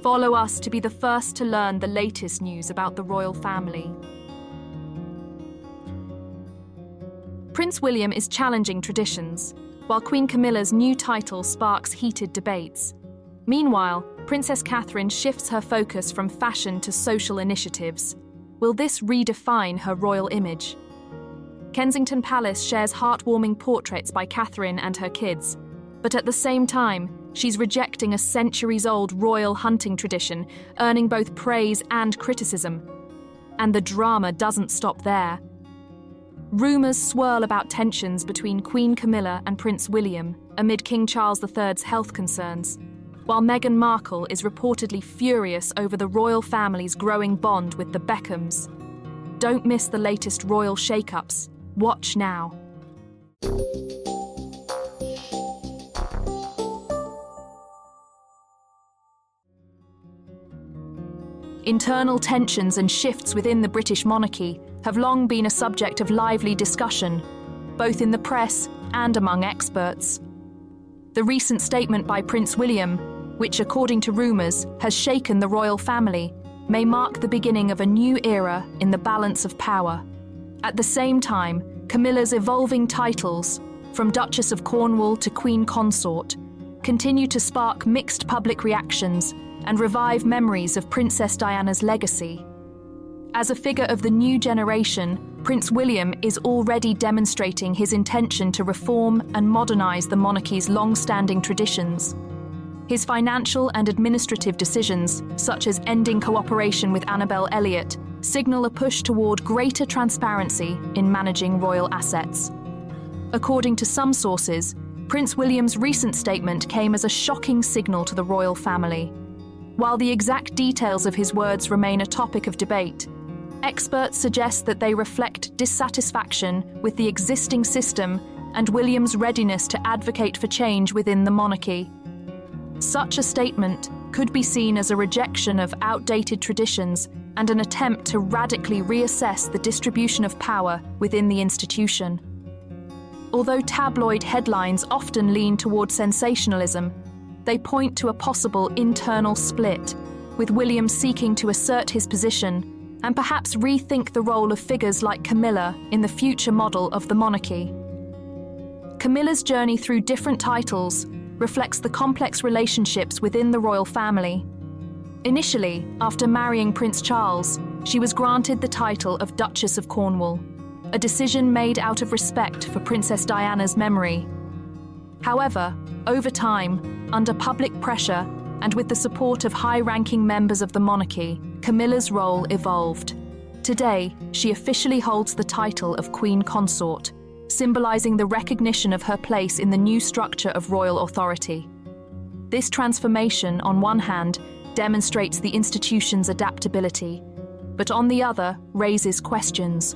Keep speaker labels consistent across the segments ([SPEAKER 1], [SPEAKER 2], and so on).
[SPEAKER 1] Follow us to be the first to learn the latest news about the royal family. Prince William is challenging traditions, while Queen Camilla's new title sparks heated debates. Meanwhile, Princess Catherine shifts her focus from fashion to social initiatives. Will this redefine her royal image? Kensington Palace shares heartwarming portraits by Catherine and her kids, but at the same time, she's rejecting a centuries-old royal hunting tradition, earning both praise and criticism. And the drama doesn't stop there. Rumours swirl about tensions between Queen Camilla and Prince William amid King Charles III's health concerns, while Meghan Markle is reportedly furious over the royal family's growing bond with the Beckhams. Don't miss the latest royal shake-ups. Watch now. Internal tensions and shifts within the British monarchy have long been a subject of lively discussion, both in the press and among experts. The recent statement by Prince William, which according to rumours has shaken the royal family, may mark the beginning of a new era in the balance of power. At the same time, Camilla's evolving titles, from Duchess of Cornwall to Queen Consort, continue to spark mixed public reactions and revive memories of Princess Diana's legacy. As a figure of the new generation, Prince William is already demonstrating his intention to reform and modernise the monarchy's long-standing traditions. His financial and administrative decisions, such as ending cooperation with Annabel Elliott, signal a push toward greater transparency in managing royal assets. According to some sources, Prince William's recent statement came as a shocking signal to the royal family. While the exact details of his words remain a topic of debate, experts suggest that they reflect dissatisfaction with the existing system and William's readiness to advocate for change within the monarchy. Such a statement could be seen as a rejection of outdated traditions and an attempt to radically reassess the distribution of power within the institution. Although tabloid headlines often lean toward sensationalism, they point to a possible internal split, with William seeking to assert his position and perhaps rethink the role of figures like Camilla in the future model of the monarchy. Camilla's journey through different titles reflects the complex relationships within the royal family. Initially, after marrying Prince Charles, she was granted the title of Duchess of Cornwall, a decision made out of respect for Princess Diana's memory. However, over time, under public pressure and with the support of high-ranking members of the monarchy, Camilla's role evolved. Today, she officially holds the title of Queen Consort, symbolizing the recognition of her place in the new structure of royal authority. This transformation, on one hand, demonstrates the institution's adaptability, but on the other, raises questions.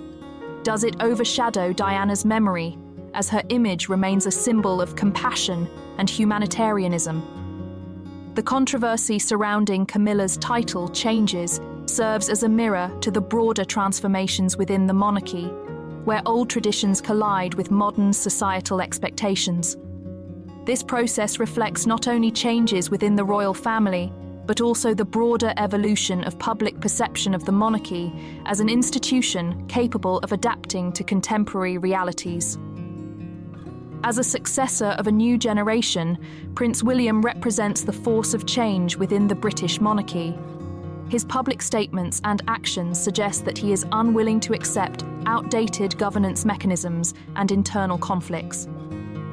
[SPEAKER 1] Does it overshadow Diana's memory, as her image remains a symbol of compassion and humanitarianism? The controversy surrounding Camilla's title changes serves as a mirror to the broader transformations within the monarchy, where old traditions collide with modern societal expectations. This process reflects not only changes within the royal family, but also the broader evolution of public perception of the monarchy as an institution capable of adapting to contemporary realities. As a successor of a new generation, Prince William represents the force of change within the British monarchy. His public statements and actions suggest that he is unwilling to accept outdated governance mechanisms and internal conflicts.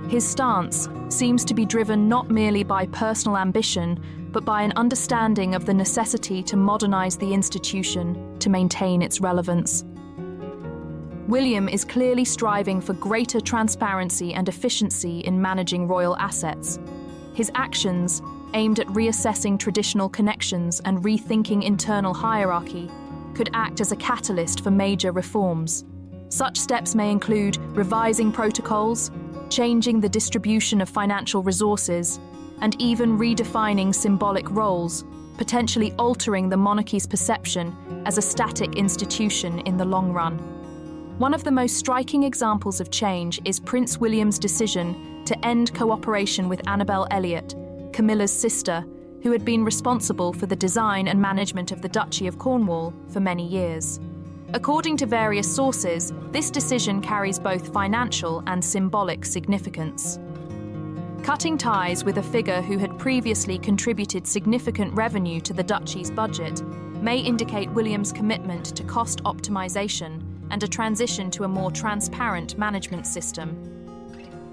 [SPEAKER 1] His stance seems to be driven not merely by personal ambition, but by an understanding of the necessity to modernize the institution to maintain its relevance. William is clearly striving for greater transparency and efficiency in managing royal assets. His actions, aimed at reassessing traditional connections and rethinking internal hierarchy, could act as a catalyst for major reforms. Such steps may include revising protocols, changing the distribution of financial resources, and even redefining symbolic roles, potentially altering the monarchy's perception as a static institution in the long run. One of the most striking examples of change is Prince William's decision to end cooperation with Annabel Elliott, Camilla's sister, who had been responsible for the design and management of the Duchy of Cornwall for many years. According to various sources, this decision carries both financial and symbolic significance. Cutting ties with a figure who had previously contributed significant revenue to the duchy's budget may indicate William's commitment to cost optimization and a transition to a more transparent management system.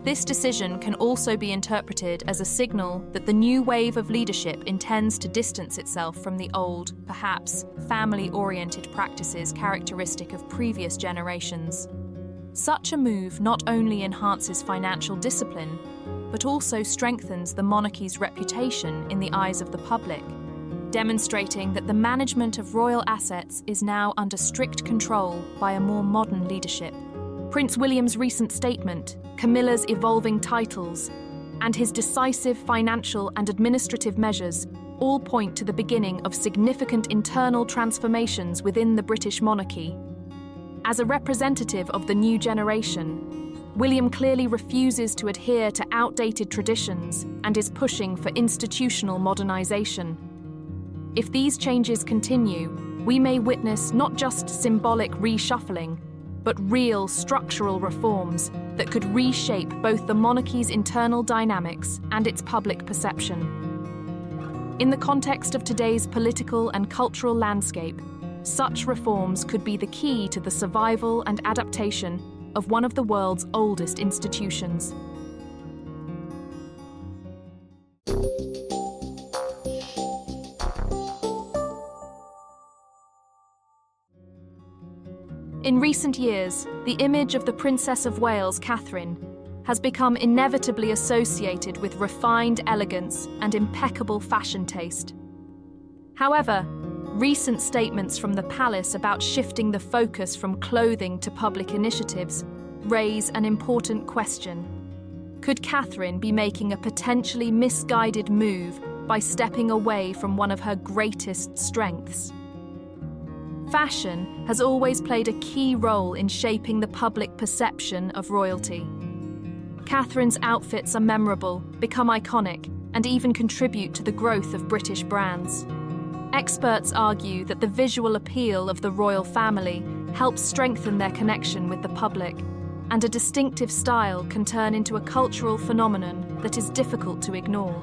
[SPEAKER 1] This decision can also be interpreted as a signal that the new wave of leadership intends to distance itself from the old, perhaps family-oriented practices characteristic of previous generations. Such a move not only enhances financial discipline, but also strengthens the monarchy's reputation in the eyes of the public, demonstrating that the management of royal assets is now under strict control by a more modern leadership. Prince William's recent statement, Camilla's evolving titles, and his decisive financial and administrative measures all point to the beginning of significant internal transformations within the British monarchy. As a representative of the new generation, William clearly refuses to adhere to outdated traditions and is pushing for institutional modernization. If these changes continue, we may witness not just symbolic reshuffling, but real structural reforms that could reshape both the monarchy's internal dynamics and its public perception. In the context of today's political and cultural landscape, such reforms could be the key to the survival and adaptation of one of the world's oldest institutions. In recent years, the image of the Princess of Wales, Catherine, has become inevitably associated with refined elegance and impeccable fashion taste. However, recent statements from the palace about shifting the focus from clothing to public initiatives raise an important question. Could Catherine be making a potentially misguided move by stepping away from one of her greatest strengths? Fashion has always played a key role in shaping the public perception of royalty. Catherine's outfits are memorable, become iconic, and even contribute to the growth of British brands. Experts argue that the visual appeal of the royal family helps strengthen their connection with the public, and a distinctive style can turn into a cultural phenomenon that is difficult to ignore.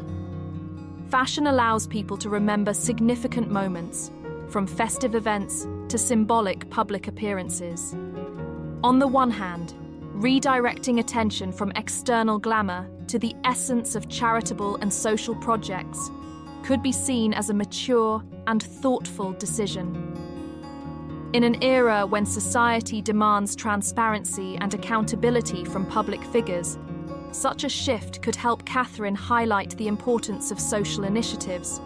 [SPEAKER 1] Fashion allows people to remember significant moments, from festive events to symbolic public appearances. On the one hand, redirecting attention from external glamour to the essence of charitable and social projects could be seen as a mature and thoughtful decision. In an era when society demands transparency and accountability from public figures, such a shift could help Catherine highlight the importance of social initiatives.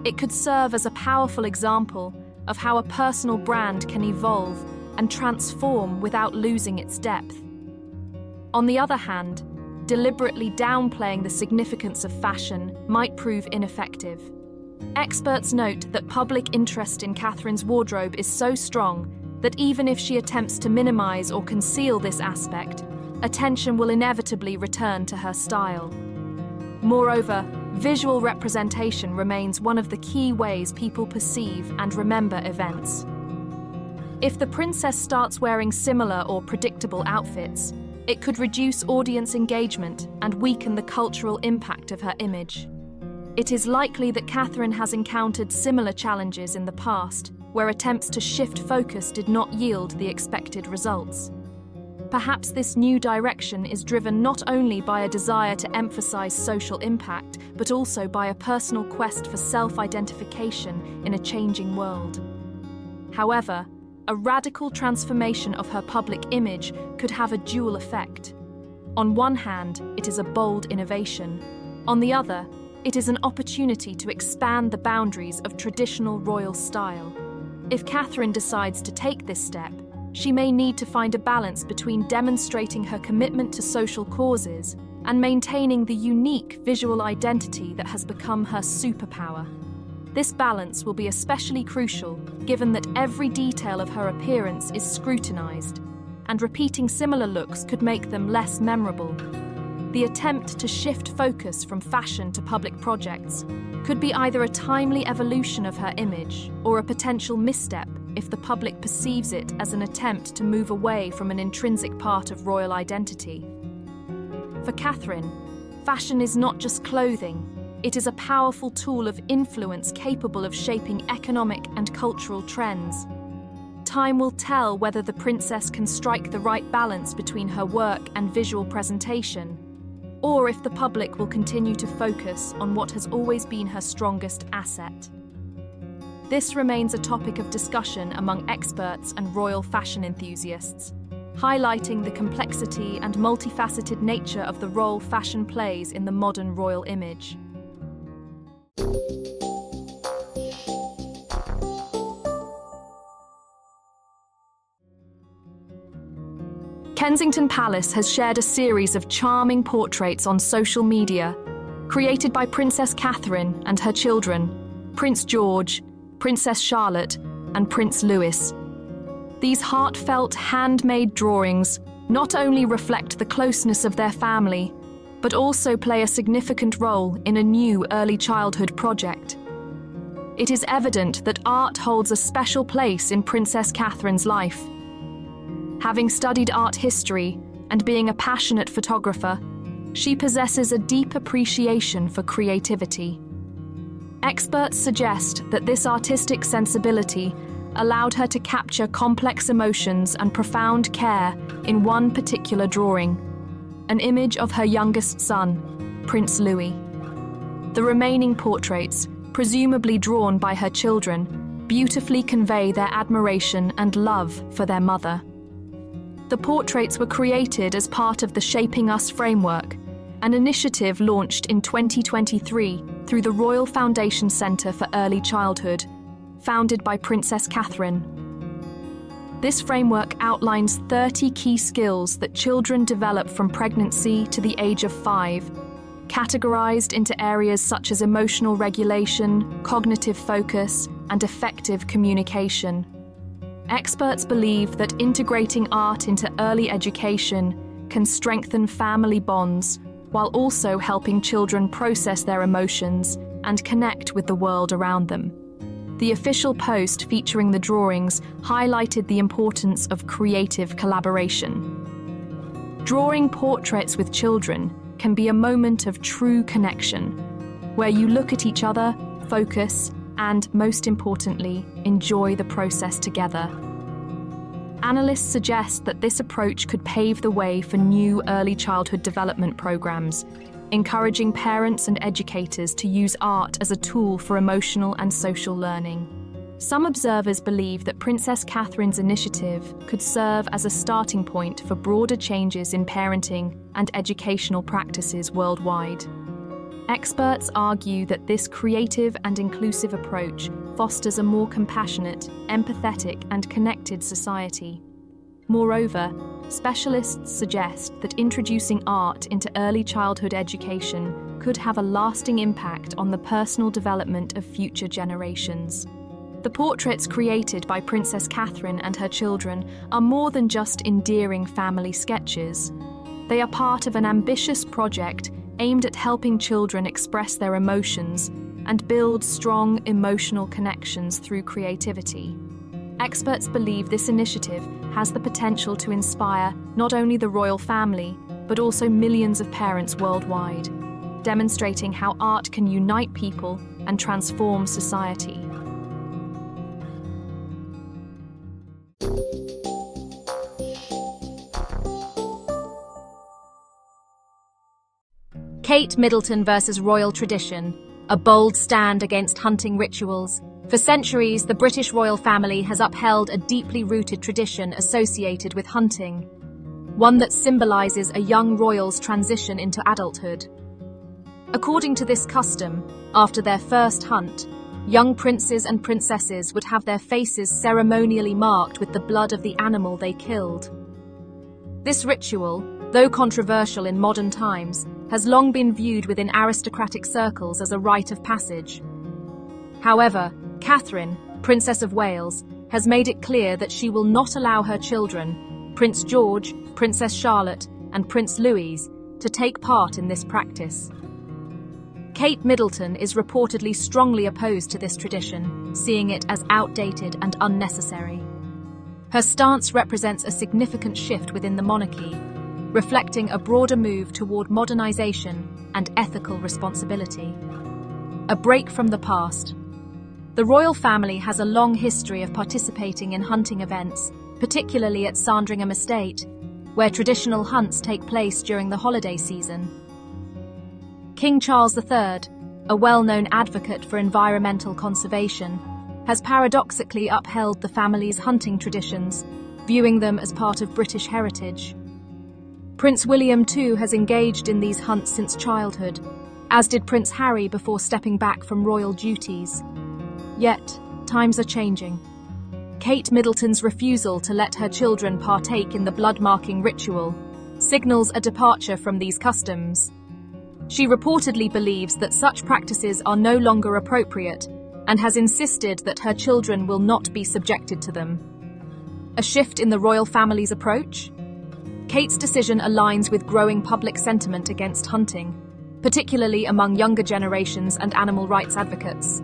[SPEAKER 1] It could serve as a powerful example of how a personal brand can evolve and transform without losing its depth. On the other hand, deliberately downplaying the significance of fashion might prove ineffective. Experts note that public interest in Catherine's wardrobe is so strong that even if she attempts to minimize or conceal this aspect, attention will inevitably return to her style. Moreover, visual representation remains one of the key ways people perceive and remember events. If the princess starts wearing similar or predictable outfits, it could reduce audience engagement and weaken the cultural impact of her image. It is likely that Catherine has encountered similar challenges in the past, where attempts to shift focus did not yield the expected results. Perhaps this new direction is driven not only by a desire to emphasize social impact, but also by a personal quest for self-identification in a changing world. However, a radical transformation of her public image could have a dual effect. On one hand, it is a bold innovation. On the other, it is an opportunity to expand the boundaries of traditional royal style. If Catherine decides to take this step, she may need to find a balance between demonstrating her commitment to social causes and maintaining the unique visual identity that has become her superpower. This balance will be especially crucial given that every detail of her appearance is scrutinized, and repeating similar looks could make them less memorable. the attempt to shift focus from fashion to public projects could be either a timely evolution of her image or a potential misstep if the public perceives it as an attempt to move away from an intrinsic part of royal identity. For Catherine, fashion is not just clothing, it is a powerful tool of influence capable of shaping economic and cultural trends. Time will tell whether the princess can strike the right balance between her work and visual presentation, or if the public will continue to focus on what has always been her strongest asset. This remains a topic of discussion among experts and royal fashion enthusiasts, highlighting the complexity and multifaceted nature of the role fashion plays in the modern royal image. Kensington Palace has shared a series of charming portraits on social media, created by Princess Catherine and her children, Prince George, Princess Charlotte, and Prince Louis. These heartfelt, handmade drawings not only reflect the closeness of their family, but also play a significant role in a new early childhood project. It is evident that art holds a special place in Princess Catherine's life. Having studied art history and being a passionate photographer, she possesses a deep appreciation for creativity. Experts suggest that this artistic sensibility allowed her to capture complex emotions and profound care in one particular drawing, an image of her youngest son, Prince Louis. The remaining portraits, presumably drawn by her children, beautifully convey their admiration and love for their mother. The portraits were created as part of the Shaping Us framework, an initiative launched in 2023 through the Royal Foundation Centre for Early Childhood, founded by Princess Catherine. This framework outlines 30 key skills that children develop from pregnancy to the age of 5, categorized into areas such as emotional regulation, cognitive focus, and effective communication. Experts believe that integrating art into early education can strengthen family bonds while also helping children process their emotions and connect with the world around them. The official post featuring the drawings highlighted the importance of creative collaboration. Drawing portraits with children can be a moment of true connection, where you look at each other, focus, and, most importantly, enjoy the process together. Analysts suggest that this approach could pave the way for new early childhood development programs, encouraging parents and educators to use art as a tool for emotional and social learning. Some observers believe that Princess Catherine's initiative could serve as a starting point for broader changes in parenting and educational practices worldwide. Experts argue that this creative and inclusive approach fosters a more compassionate, empathetic, and connected society. Moreover, specialists suggest that introducing art into early childhood education could have a lasting impact on the personal development of future generations. The portraits created by Princess Catherine and her children are more than just endearing family sketches. They are part of an ambitious project aimed at helping children express their emotions and build strong emotional connections through creativity. Experts believe this initiative has the potential to inspire not only the royal family, but also millions of parents worldwide, demonstrating how art can unite people and transform society. Kate Middleton versus royal tradition, a bold stand against hunting rituals. For centuries, the British royal family has upheld a deeply rooted tradition associated with hunting, one that symbolizes a young royal's transition into adulthood. According to this custom, after their first hunt, young princes and princesses would have their faces ceremonially marked with the blood of the animal they killed. This ritual, though controversial in modern times, has long been viewed within aristocratic circles as a rite of passage. However, Catherine, Princess of Wales, has made it clear that she will not allow her children, Prince George, Princess Charlotte, and Prince Louis, to take part in this practice. Kate Middleton is reportedly strongly opposed to this tradition, seeing it as outdated and unnecessary. Her stance represents a significant shift within the monarchy, reflecting a broader move toward modernization and ethical responsibility. A break from the past. The royal family has a long history of participating in hunting events, particularly at Sandringham Estate, where traditional hunts take place during the holiday season. King Charles III, a well-known advocate for environmental conservation, has paradoxically upheld the family's hunting traditions, viewing them as part of British heritage. Prince William too has engaged in these hunts since childhood, as did Prince Harry before stepping back from royal duties. Yet, times are changing. Kate Middleton's refusal to let her children partake in the blood-marking ritual signals a departure from these customs. She reportedly believes that such practices are no longer appropriate and has insisted that her children will not be subjected to them. A shift in the royal family's approach? Kate's decision aligns with growing public sentiment against hunting, particularly among younger generations and animal rights advocates.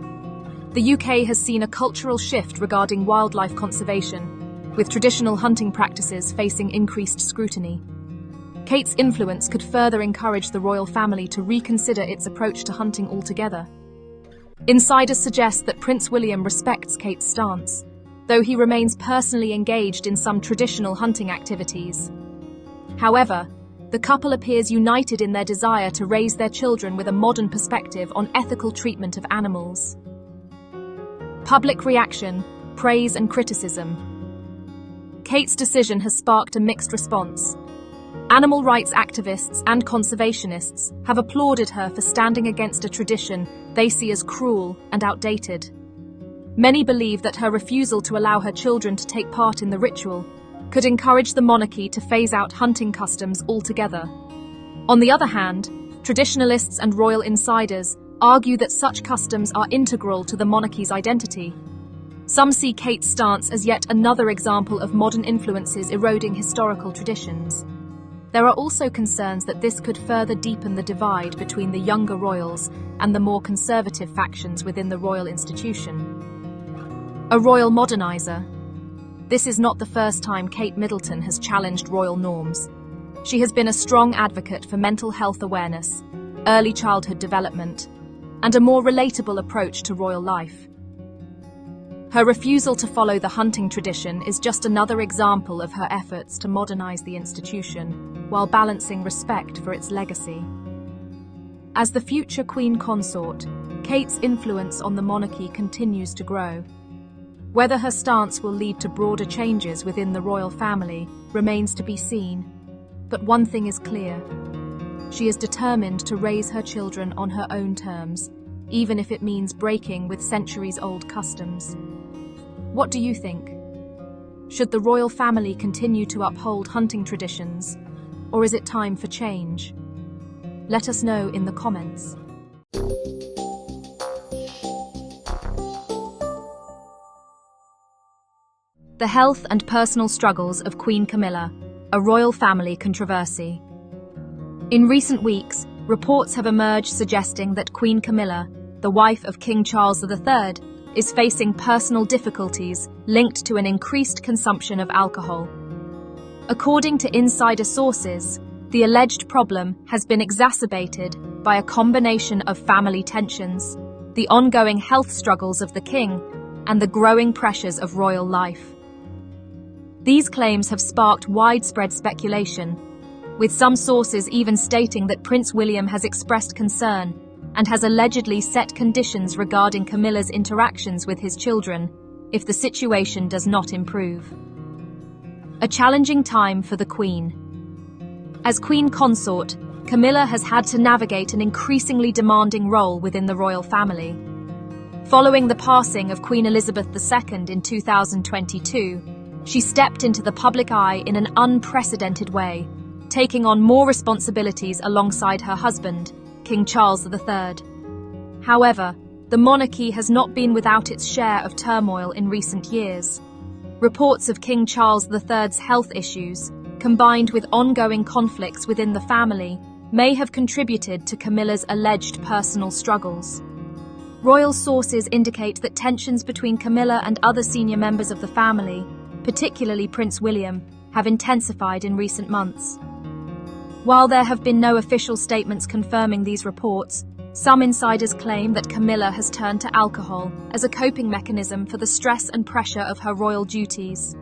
[SPEAKER 1] The UK has seen a cultural shift regarding wildlife conservation, with traditional hunting practices facing increased scrutiny. Kate's influence could further encourage the royal family to reconsider its approach to hunting altogether. Insiders suggest that Prince William respects Kate's stance, though he remains personally engaged in some traditional hunting activities. However, the couple appears united in their desire to raise their children with a modern perspective on ethical treatment of animals. Public reaction, praise and criticism. Kate's decision has sparked a mixed response. Animal rights activists and conservationists have applauded her for standing against a tradition they see as cruel and outdated. Many believe that her refusal to allow her children to take part in the ritual could encourage the monarchy to phase out hunting customs altogether. On the other hand, traditionalists and royal insiders argue that such customs are integral to the monarchy's identity. Some see Kate's stance as yet another example of modern influences eroding historical traditions. There are also concerns that this could further deepen the divide between the younger royals and the more conservative factions within the royal institution. A royal modernizer. This is not the first time Kate Middleton has challenged royal norms. She has been a strong advocate for mental health awareness, early childhood development, and a more relatable approach to royal life. Her refusal to follow the hunting tradition is just another example of her efforts to modernize the institution, while balancing respect for its legacy. As the future Queen Consort, Kate's influence on the monarchy continues to grow. Whether her stance will lead to broader changes within the royal family remains to be seen, but one thing is clear. She is determined to raise her children on her own terms, even if it means breaking with centuries-old customs. What do you think? Should the royal family continue to uphold hunting traditions, or is it time for change? Let us know in the comments. The health and personal struggles of Queen Camilla, a royal family controversy. In recent weeks, reports have emerged suggesting that Queen Camilla, the wife of King Charles III, is facing personal difficulties linked to an increased consumption of alcohol. According to insider sources, the alleged problem has been exacerbated by a combination of family tensions, the ongoing health struggles of the king, and the growing pressures of royal life. These claims have sparked widespread speculation, with some sources even stating that Prince William has expressed concern and has allegedly set conditions regarding Camilla's interactions with his children if the situation does not improve. A challenging time for the Queen. As Queen Consort, Camilla has had to navigate an increasingly demanding role within the royal family. Following the passing of Queen Elizabeth II in 2022, she stepped into the public eye in an unprecedented way, taking on more responsibilities alongside her husband, King Charles III. However, the monarchy has not been without its share of turmoil in recent years. Reports of King Charles III's health issues, combined with ongoing conflicts within the family, may have contributed to Camilla's alleged personal struggles. Royal sources indicate that tensions between Camilla and other senior members of the family, particularly Prince William, have intensified in recent months. While there have been no official statements confirming these reports, some insiders claim that Camilla has turned to alcohol as a coping mechanism for the stress and pressure of her royal duties.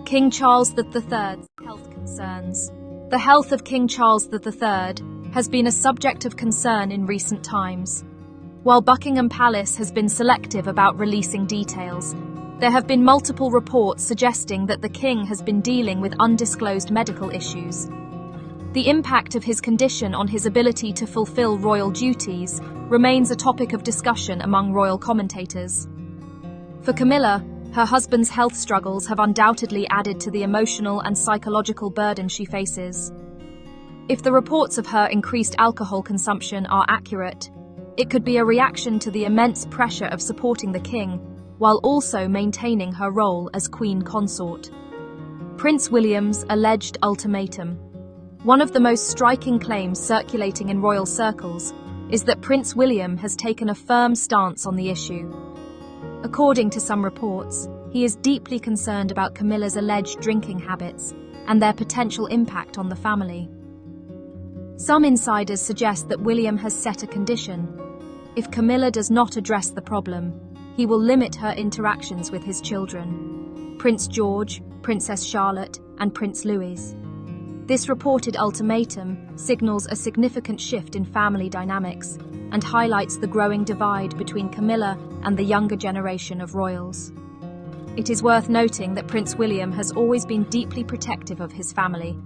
[SPEAKER 1] King Charles III's health concerns. The health of King Charles III has been a subject of concern in recent times. While Buckingham Palace has been selective about releasing details, there have been multiple reports suggesting that the king has been dealing with undisclosed medical issues. The impact of his condition on his ability to fulfill royal duties remains a topic of discussion among royal commentators. For Camilla, her husband's health struggles have undoubtedly added to the emotional and psychological burden she faces. If the reports of her increased alcohol consumption are accurate, it could be a reaction to the immense pressure of supporting the king, while also maintaining her role as Queen Consort. Prince William's alleged ultimatum. One of the most striking claims circulating in royal circles is that Prince William has taken a firm stance on the issue. According to some reports, he is deeply concerned about Camilla's alleged drinking habits and their potential impact on the family. Some insiders suggest that William has set a condition. If Camilla does not address the problem, he will limit her interactions with his children, Prince George, Princess Charlotte, and Prince Louis. This reported ultimatum signals a significant shift in family dynamics and highlights the growing divide between Camilla and the younger generation of royals. It is worth noting that Prince William has always been deeply protective of his family,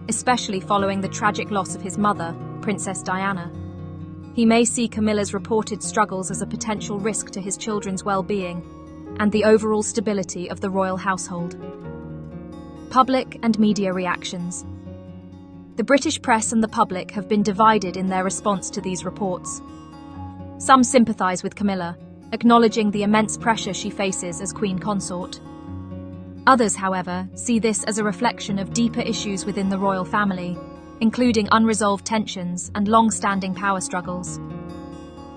[SPEAKER 1] especially following the tragic loss of his mother, Princess Diana. He may see Camilla's reported struggles as a potential risk to his children's well-being and the overall stability of the royal household. Public and media reactions. The British press and the public have been divided in their response to these reports. Some sympathise with Camilla, acknowledging the immense pressure she faces as Queen Consort. Others, however, see this as a reflection of deeper issues within the royal family, including unresolved tensions and long-standing power struggles.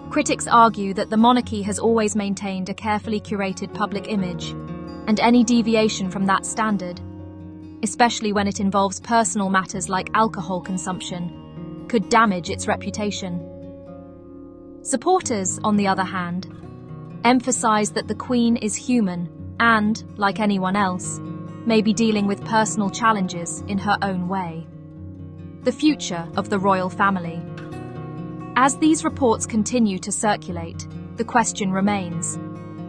[SPEAKER 1] Critics argue that the monarchy has always maintained a carefully curated public image, and any deviation from that standard, especially when it involves personal matters like alcohol consumption, could damage its reputation. Supporters, on the other hand, emphasize that the Queen is human and, like anyone else, may be dealing with personal challenges in her own way. The future of the royal family. As these reports continue to circulate, the question remains: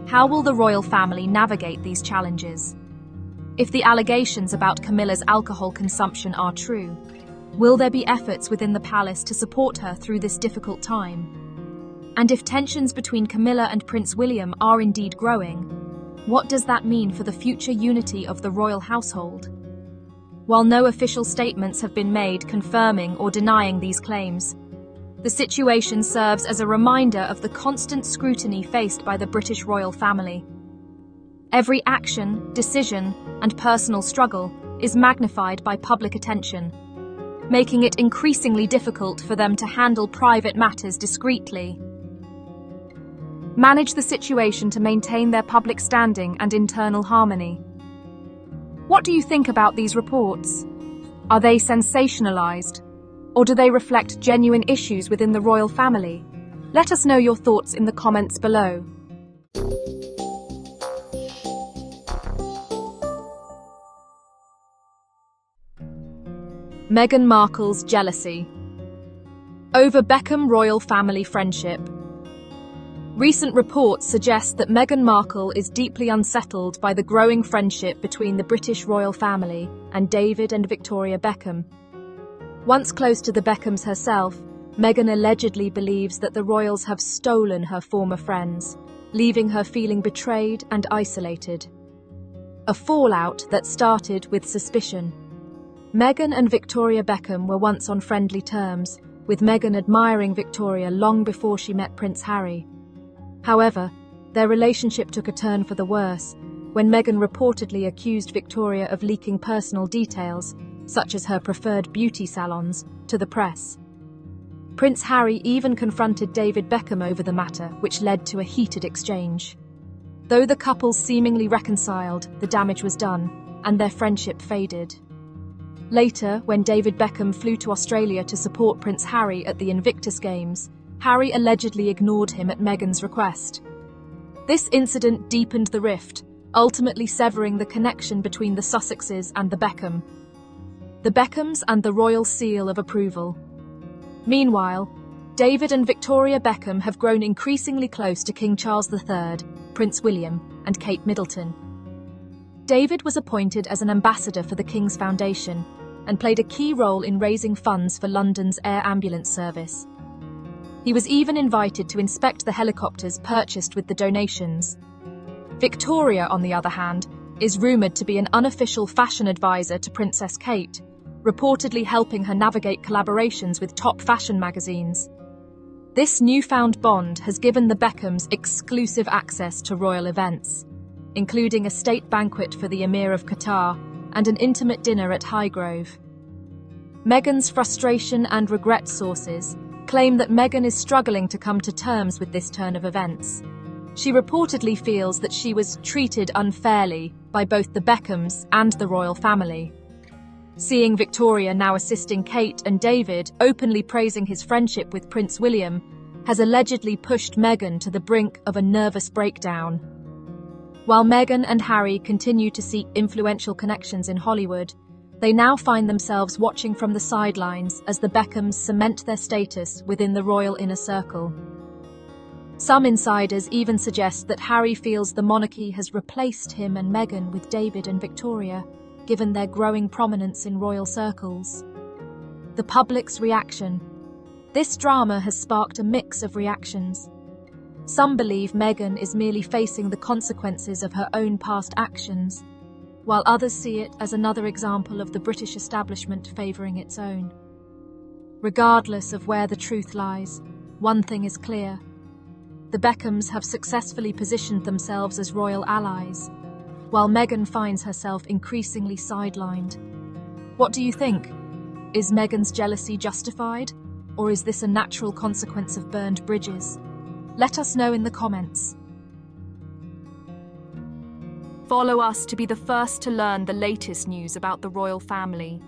[SPEAKER 1] how will the royal family navigate these challenges? If the allegations about Camilla's alcohol consumption are true, will there be efforts within the palace to support her through this difficult time? And if tensions between Camilla and Prince William are indeed growing, what does that mean for the future unity of the royal household? While no official statements have been made confirming or denying these claims, the situation serves as a reminder of the constant scrutiny faced by the British royal family. Every action, decision, and personal struggle is magnified by public attention, making it increasingly difficult for them to handle private matters discreetly. Manage the situation to maintain their public standing and internal harmony. What do you think about these reports? Are they sensationalized? Or do they reflect genuine issues within the royal family? Let us know your thoughts in the comments below. Meghan Markle's jealousy over Beckham royal family friendship. Recent reports suggest that Meghan Markle is deeply unsettled by the growing friendship between the British royal family and David and Victoria Beckham. Once close to the Beckhams herself, Meghan allegedly believes that the royals have stolen her former friends, leaving her feeling betrayed and isolated. A fallout that started with suspicion. Meghan and Victoria Beckham were once on friendly terms, with Meghan admiring Victoria long before she met Prince Harry. However, their relationship took a turn for the worse when Meghan reportedly accused Victoria of leaking personal details, such as her preferred beauty salons, to the press. Prince Harry even confronted David Beckham over the matter, which led to a heated exchange. Though the couple seemingly reconciled, the damage was done, and their friendship faded. Later, when David Beckham flew to Australia to support Prince Harry at the Invictus Games, Harry allegedly ignored him at Meghan's request. This incident deepened the rift, ultimately severing the connection between the Sussexes and the Beckhams and the royal seal of approval. Meanwhile, David and Victoria Beckham have grown increasingly close to King Charles III, Prince William, and Kate Middleton. David was appointed as an ambassador for the King's Foundation and played a key role in raising funds for London's air ambulance service. He was even invited to inspect the helicopters purchased with the donations. Victoria, on the other hand, is rumoured to be an unofficial fashion advisor to Princess Kate, reportedly helping her navigate collaborations with top fashion magazines. This newfound bond has given the Beckhams exclusive access to royal events, including a state banquet for the Emir of Qatar and an intimate dinner at Highgrove. Meghan's frustration and regret sources claim that Meghan is struggling to come to terms with this turn of events. She reportedly feels that she was treated unfairly by both the Beckhams and the royal family. Seeing Victoria now assisting Kate and David, openly praising his friendship with Prince William, has allegedly pushed Meghan to the brink of a nervous breakdown. While Meghan and Harry continue to seek influential connections in Hollywood, they now find themselves watching from the sidelines as the Beckhams cement their status within the royal inner circle. Some insiders even suggest that Harry feels the monarchy has replaced him and Meghan with David and Victoria, given their growing prominence in royal circles. The public's reaction. This drama has sparked a mix of reactions. Some believe Meghan is merely facing the consequences of her own past actions, while others see it as another example of the British establishment favouring its own. Regardless of where the truth lies, one thing is clear. The Beckhams have successfully positioned themselves as royal allies, while Meghan finds herself increasingly sidelined. What do you think? Is Meghan's jealousy justified, or is this a natural consequence of burned bridges? Let us know in the comments.
[SPEAKER 2] Follow us to be the first to learn the latest news about the royal family.